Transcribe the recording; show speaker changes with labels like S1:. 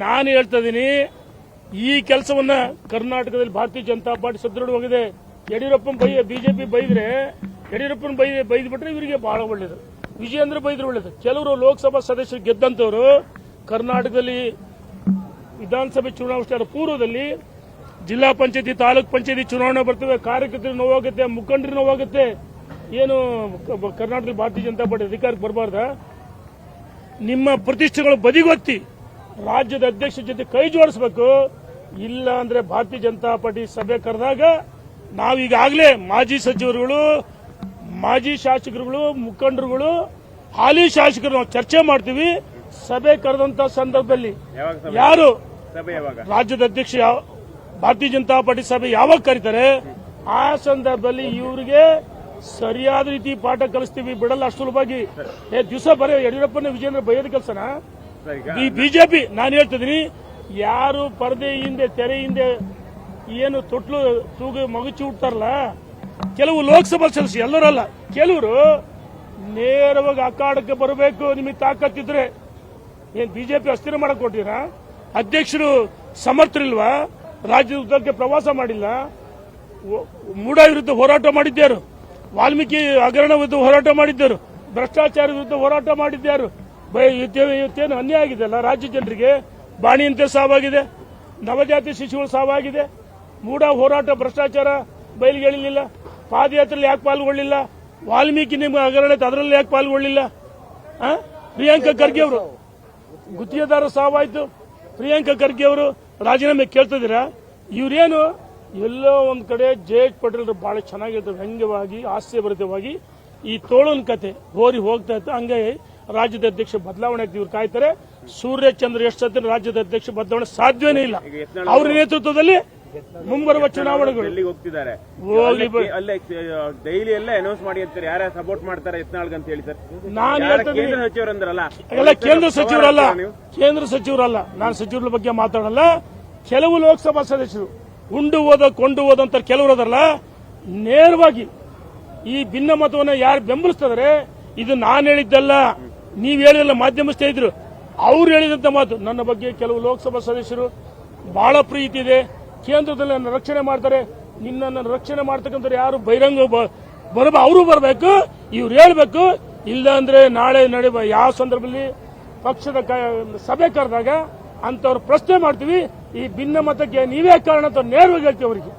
S1: ನಾನು ಹೇಳ್ತಾ ಇದ್ದೀನಿ, ಈ ಕೆಲಸವನ್ನ ಕರ್ನಾಟಕದಲ್ಲಿ ಭಾರತೀಯ ಜನತಾ ಪಾರ್ಟಿ ಸದೃಢವಾಗಿದೆ. ಯಡಿಯೂರಪ್ಪನ ಬಿಜೆಪಿ ಬೈದ್ರೆ, ಯಡಿಯೂರಪ್ಪನ ಬೈದ್ಬಿಟ್ರೆ ಇವರಿಗೆ ಬಹಳ ಒಳ್ಳೇದು, ವಿಜಯೇಂದ್ರ ಬೈದ್ರೆ ಒಳ್ಳೇದು. ಕೆಲವರು ಲೋಕಸಭಾ ಸದಸ್ಯರು ಗೆದ್ದಂತವರು ಕರ್ನಾಟಕದಲ್ಲಿ ವಿಧಾನಸಭೆ ಚುನಾವಣೆ ಪೂರ್ವದಲ್ಲಿ ಜಿಲ್ಲಾ ಪಂಚಾಯತಿ, ತಾಲೂಕ್ ಪಂಚಾಯತಿ ಚುನಾವಣೆ ಬರ್ತವೆ, ಕಾರ್ಯಕರ್ತರು ನೋವಾಗುತ್ತೆ, ಮುಖಂಡರು ನೋವಾಗುತ್ತೆ. ಏನು ಕರ್ನಾಟಕದಲ್ಲಿ ಭಾರತೀಯ ಜನತಾ ಪಾರ್ಟಿ ಅಧಿಕಾರಕ್ಕೆ ಬರಬಾರ್ದ? ನಿಮ್ಮ ಪ್ರತಿಷ್ಠೆಗಳು ಬದಿಗೊತ್ತಿ ರಾಜ್ಯದ ಅಧ್ಯಕ್ಷರ ಜೊತೆ ಕೈ ಜೋಡಿಸಬೇಕು. ಇಲ್ಲ ಅಂದ್ರೆ ಭಾರತೀಯ ಜನತಾ ಪಾರ್ಟಿ ಸಭೆ ಕರೆದಾಗ ನಾವೀಗಾಗಲೇ ಮಾಜಿ ಸಚಿವರುಗಳು, ಮಾಜಿ ಶಾಸಕರುಗಳು, ಮುಖಂಡರುಗಳು, ಹಾಲಿ ಶಾಸಕರು ನಾವು ಚರ್ಚೆ ಮಾಡ್ತೀವಿ. ಸಭೆ ಕರೆದಂತ ಸಂದರ್ಭದಲ್ಲಿ ಯಾರು ರಾಜ್ಯದ ಅಧ್ಯಕ್ಷ ಭಾರತೀಯ ಜನತಾ ಪಾರ್ಟಿ ಸಭೆ ಯಾವಾಗ ಕರೀತಾರೆ ಆ ಸಂದರ್ಭದಲ್ಲಿ ಇವರಿಗೆ ಸರಿಯಾದ ರೀತಿ ಪಾಠ ಕಲಿಸ್ತೀವಿ, ಬಿಡಲ್ಲ ಅಷ್ಟು ಸುಲಭವಾಗಿ. ದಿವಸ ಬರೀ ಯಡಿಯೂರಪ್ಪನ ವಿಜಯೇಂದ್ರ ಬೈಯೋದ ಕೆಲಸನ ಈ ಬಿಜೆಪಿ. ನಾನು ಹೇಳ್ತಿದ್ದೀನಿ, ಯಾರು ಪರದೆ ಹಿಂದೆ, ತೆರೆ ಹಿಂದೆ ಏನು ತೊಟ್ಲು ತೂಗು ಮಗುಚಿ ಹುಡ್ತಾರಲ್ಲ, ಕೆಲವು ಲೋಕಸಭಾ ಸದಸ್ಯರು, ಎಲ್ಲರಲ್ಲ, ಕೆಲವರು ನೇರವಾಗಿ ಅಖಾಡಕ್ಕೆ ಬರಬೇಕು. ನಿಮಗೆ ತಾಕತ್ತಿದ್ರೆ ಏನ್ ಬಿಜೆಪಿ ಅಸ್ಥಿರ ಮಾಡಕ್ ಕೊಟ್ಟಿರಾ? ಅಧ್ಯಕ್ಷರು ಸಮರ್ಥರಿಲ್ವಾ? ರಾಜ್ಯದ ಉದ್ದಕ್ಕೆ ಪ್ರವಾಸ ಮಾಡಿಲ್ಲ. ಮೂಡ ವಿರುದ್ಧ ಹೋರಾಟ ಮಾಡಿದ್ದರು, ವಾಲ್ಮೀಕಿ ಹಗರಣ ವಿರುದ್ಧ ಹೋರಾಟ ಮಾಡಿದ್ದರು, ಭ್ರಷ್ಟಾಚಾರ ವಿರುದ್ಧ ಹೋರಾಟ ಮಾಡಿದ್ದರು. ಇವತ್ತೇನು ಅನ್ಯಾಯ ಆಗಿದೆ ಅಲ್ಲ ರಾಜ್ಯ ಜನರಿಗೆ? ಬಾಣಿಯಂತೆ ಸಾವಾಗಿದೆ, ನವಜಾತಿ ಶಿಶುಗಳು ಸಾವಾಗಿದೆ. ಮೂಡ ಹೋರಾಟ ಭ್ರಷ್ಟಾಚಾರ ಬಯಲಿಗೆ ಎಳಿಲಿಲ್ಲ. ಪಾದಯಾತ್ರೆಯಲ್ಲಿ ಯಾಕೆ ಪಾಲ್ಗೊಳ್ಳಿಲ್ಲ? ವಾಲ್ಮೀಕಿ ನಿಮ್ಮ ಹಗರಣ ಅದರಲ್ಲಿ ಯಾಕೆ ಪಾಲ್ಗೊಳ್ಳಿಲ್ಲ? ಪ್ರಿಯಾಂಕಾ ಖರ್ಗೆ ಅವರು ಗುತ್ತಿಗೆದಾರ ಸಾವಾಯ್ತು. ಪ್ರಿಯಾಂಕಾ ಖರ್ಗೆ ಅವರು ರಾಜೀನಾಮೆ ಕೇಳ್ತಿದ್ದೀರಾ? ಇವರೇನು ಎಲ್ಲೋ ಒಂದ್ ಕಡೆ ಜೆ.ಎಚ್. ಪಟೇಲ್ ಬಹಳ ಚೆನ್ನಾಗಿರ್ತವೆ, ವ್ಯಂಗ್ಯವಾಗಿ, ಹಾಸ್ಯಭರಿತವಾಗಿ ಈ ತೋಳನ್ ಕತೆ ಹೋರಿ ಹೋಗ್ತಾ ಇತ್ತು. ಹಂಗೆ ರಾಜ್ಯದ ಅಧ್ಯಕ್ಷ ಬದಲಾವಣೆ ಆಗ್ತಿ ಇವ್ರು ಕಾಯ್ತಾರೆ. ಸೂರ್ಯಚಂದ್ರ ಎಷ್ಟು ಸತ್ಯ ರಾಜ್ಯದ ಅಧ್ಯಕ್ಷ ಬದಲಾವಣೆ ಸಾಧ್ಯವೇ ಇಲ್ಲ. ಅವರ ನೇತೃತ್ವದಲ್ಲಿ ಮುಂಬರುವ ಚುನಾವಣೆಗಳು
S2: ಹೋಗ್ತಿದ್ದಾರೆ. ಡೈಲಿ ಎಲ್ಲ ಅನೌನ್ಸ್ ಮಾಡಿ ಅಂತಾರೆ, ಯಾರ ಸಪೋರ್ಟ್ ಮಾಡ್ತಾರೆ ಯತ್ನಾಳ್ ಅಂತ ಹೇಳ್ತಾರೆ.
S1: ನಾನು ಹೇಳ್ತೀನಿ,
S2: ಸಚಿವರಂದ್ರಲ್ಲ,
S1: ಕೇಂದ್ರ ಸಚಿವರಲ್ಲ, ನಾನು ಸಚಿವರ ಬಗ್ಗೆ ಮಾತಾಡಲ್ಲ. ಕೆಲವು ಲೋಕಸಭಾ ಸದಸ್ಯರು ಉಂಡು ಹೋದ ಕೊಂಡು ಹೋದಂತ ಕೆಲವರು ಅದಲ್ಲ, ನೇರವಾಗಿ ಈ ಭಿನ್ನಮತವನ್ನು ಯಾರು ಬೆಂಬಲಿಸ್ತಿದ್ದಾರೆ, ಇದು ನಾನು ಹೇಳಿದ್ದಲ್ಲ, ನೀವು ಹೇಳಿಲ್ಲ, ಮಾಧ್ಯಮಿಸ್ತಾ ಇದ್ರು, ಅವ್ರು ಹೇಳಿದಂತ ಮಾತು. ನನ್ನ ಬಗ್ಗೆ ಕೆಲವು ಲೋಕಸಭಾ ಸದಸ್ಯರು ಬಹಳ ಪ್ರೀತಿ ಇದೆ, ಕೇಂದ್ರದಲ್ಲಿ ನನ್ನ ರಕ್ಷಣೆ ಮಾಡ್ತಾರೆ. ನಿನ್ನನ್ನು ರಕ್ಷಣೆ ಮಾಡ್ತಕ್ಕಂಥ ಯಾರು ಬಹಿರಂಗ ಅವರು ಬರಬೇಕು, ಇವ್ರು ಹೇಳ್ಬೇಕು. ಇಲ್ಲ ಅಂದ್ರೆ ನಾಳೆ ನಡೆಯುವ ಯಾವ ಸಂದರ್ಭದಲ್ಲಿ ಪಕ್ಷದ ಸಭೆ ಕರೆದಾಗ ಅಂತವ್ರು ಪ್ರಶ್ನೆ ಮಾಡ್ತೀವಿ. ಈ ಭಿನ್ನ ಮತಕ್ಕೆ ನೀವೇ ಕಾರಣ ಅಂತ ನೇರವಾಗಿ ಹೇಳ್ತೀವಿ ಅವರಿಗೆ.